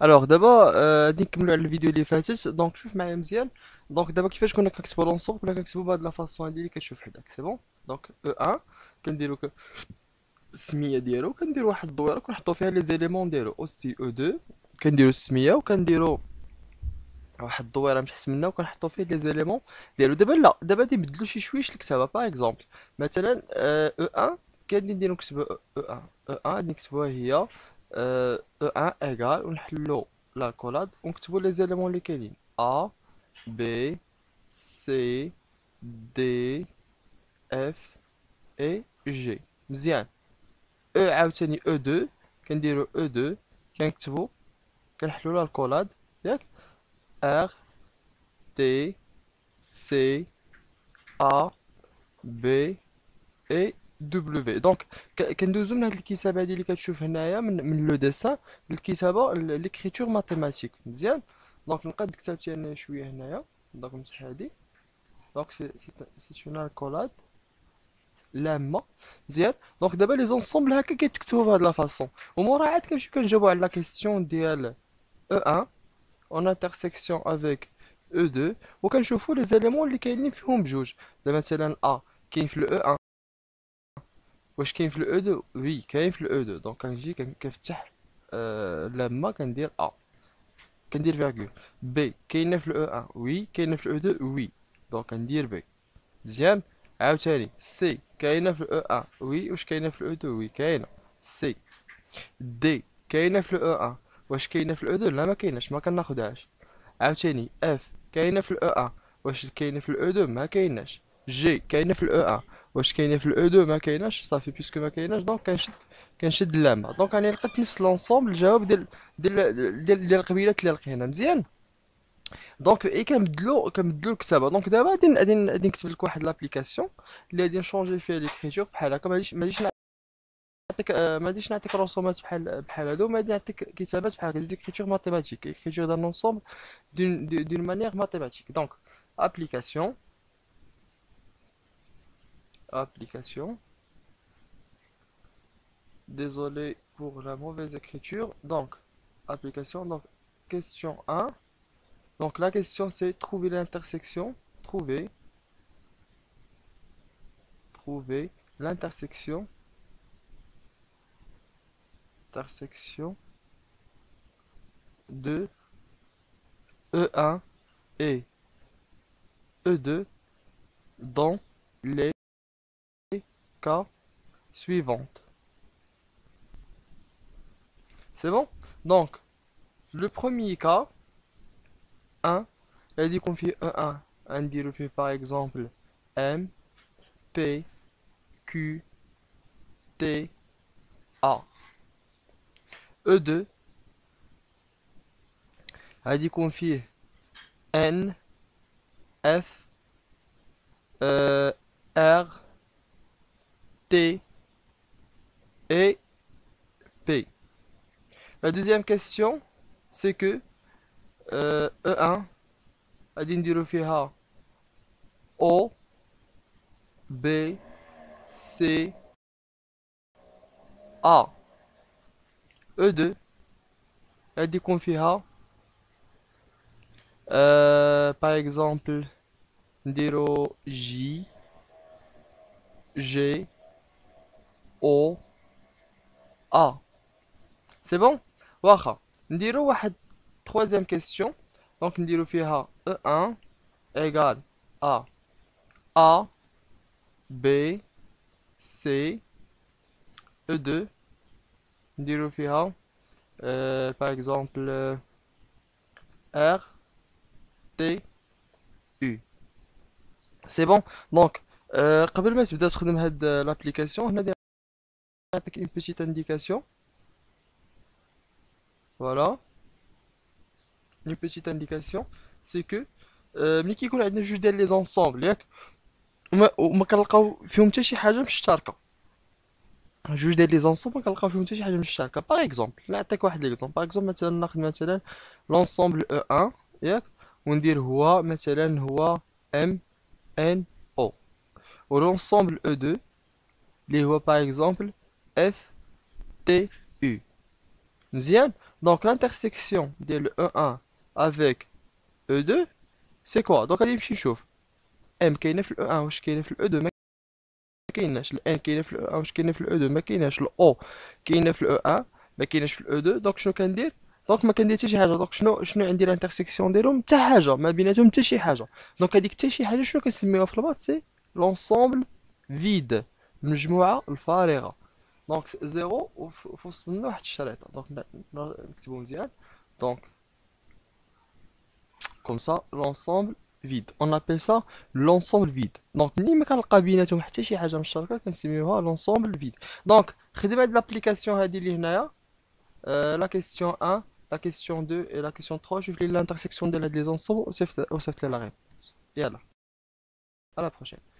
Alors d'abord غادي نكملوا على الفيديو اللي فاتت. دونك شوف معايا مزيان. دونك دابا كيفاش كنا كنكتبوا لونسومبل، كنا كنكتبوا بهاد لا فاصون هادي اللي كتشوف حداك، سي بون. دونك او 1 كنديرو السميه ديالو، كنديرو واحد الدويره كنحطو فيها لي زيليمون ديالو. اوسي او 2 كنديرو السميه وكنديرو واحد الدويره من تحت منها وكنحطو فيه لي زيليمون ديالو. دابا لا، دابا غادي نبدلو شي شويش الكتابه. باغ اكزومبل مثلا او 1 كندير نديرو نكتبو او 1. او 1 غادي نكتبوها هي او 1 ايغال، ونحلو لاكولاد ونكتبو لي زيليمون اللي كاينين ا بي سي دي اف اي جي. مزيان. او عاوتاني او 2 كنديرو او 2 كنكتبو كنحلو لها الكولاد ياك ار تي سي ا بي اي دبليو. دونك كندوزو من هاد الكتابه هادي اللي كتشوف هنايا من لو ديسان للكتابه ليكريتور ماتيماتيك. مزيان. دونك نقاد كتبتي انا شويه هنايا. دونك نمسح هادي. دونك سي اون الكولاد لامه. مزيان. دونك دابا لي زونسومبل هكا كيتكتبوا بهاد لا فاصون، ومورا عاد كنمشيو كنجاوبو على لا كيسيون ديال او 1 اون انترسيكسيون افيك او 2 وكنشوفوا لي زيليمون اللي كاينين فيهم بجوج. دابا مثلا ا كاين في الاو 1، واش كاين في الاو 2؟ وي كاين في الاو 2. دونك كنجي كنفتح لما كندير ا كندير فيرغول. بي كاينه في الاو 1؟ وي كاينه في الاو 2؟ وي. دونك كندير بي. مزيان. عاوتاني سي كاينه في الاو 1؟ وي. واش كاينه في الاو 2؟ وي كاينه سي. دي كاينه في الاو 1؟ واش كاينه في الاو 2؟ لا ما كايناش، ما كناخدهاش. عاوتاني اف كاينه في الاو 1؟ واش كاينه في الاو 2؟ ما كايناش. جي كاينه في الاو 1؟ واش كاينه في الاو 2؟ ما كايناش. صافي بيسكو ما كايناش دونك كنشد اللامه. دونك راني لقيت نفس لونسومبل الجواب ديال القبيلات اللي لقينا. مزيان. دونك اي كنبدلو الكتابه. دونك دابا غادي نكتب لك واحد لابليكاسيون اللي غادي نشونجي فيها ليكريتور بحال هكا. ما غاديش نعطيك رسومات بحال هادو، ما غادي نعطيك كتابات بحال هكا. ديزيكريتور ماتيماتيك، écriture d'un ensemble d'une manière mathématique. Donc application application désolé pour la mauvaise écriture. Donc application, donc question 1. Donc la question c'est trouver l'intersection, trouver l'intersection de E1 et E2 dans les cas suivants. C'est bon? Donc, le premier cas, 1, il a dit qu'on fait E1. On dit le fait par exemple M, P, Q, T, A. E2, il a dit qu'on fait N, F, R, T et P. La deuxième question, c'est que E1 غادي نديرو فيها O B C A. E2 غادي يكون فيها par exemple نديرو J G O A. C'est bon. واخا نديرو واحد troisième question. Donc نديرو فيها E1 égale à A B C. E2 نديرو فيها par exemple R T U. سي بون. دونك قبل ما تبدا تخدم هاد لابليكاسيون هنا نعطيك اون بيتيت انديكاسيون. فوالا اون بيتيت انديكاسيون سي كو ملي كيكون عندنا جوج ديال لي زونسومبل ياك وما كنلقاو فيهم حتى شي حاجه مشتركه. جوج ديال لي زونسومبل ما كنلقاو فيهم حتى شي حاجه مشتركه. باغ اكزومبل نعطيك واحد ليكزومبل. باغ اكزومبل مثلا ناخذ مثلا لونسومبل او 1 ياك وندير هو مثلا هو ام ان او، ولونسومبل او 2 اللي هو باغ اكزومبل اف تي يو. مزيان. Donc l'intersection de E1 avec E2, c'est quoi? Donc allez نمشي نشوف M كاينه في E1 واش كاينه في E2 ما كايناش، ال N كاينه في E1 واش كاينه في E2 ما كايناش، ال O كاينه في E1 ما كايناش في E2. دونك شنو كندير؟ دونك ما كندير حتى شي حاجه. دونك شنو عندي الانترسيكسيون ديالهم؟ حتى حاجه ما بيناتهم، حتى شي حاجه. دونك هذيك حتى شي حاجه شنو كنسميوها في المات؟ سي لونسومبل فيد، المجموعه الفارغه. دونك زيرو وفي وسط منه واحد الشريطه. دونك نكتبو مزيان. دونك comme ça l'ensemble vide on appelle ça l'ensemble vide. donc ملي ما كنلقى بيناتهم حتى شي حاجه مشتركه كنسميوها l'ensemble vide. دونك خدم هاد l'application هادي اللي هنايا. la question 1 la question 2 et la question 3 شوف لي l'intersection ديال هاد لي زونسومبل وصيفط لي la réponse. يلا à la prochaine.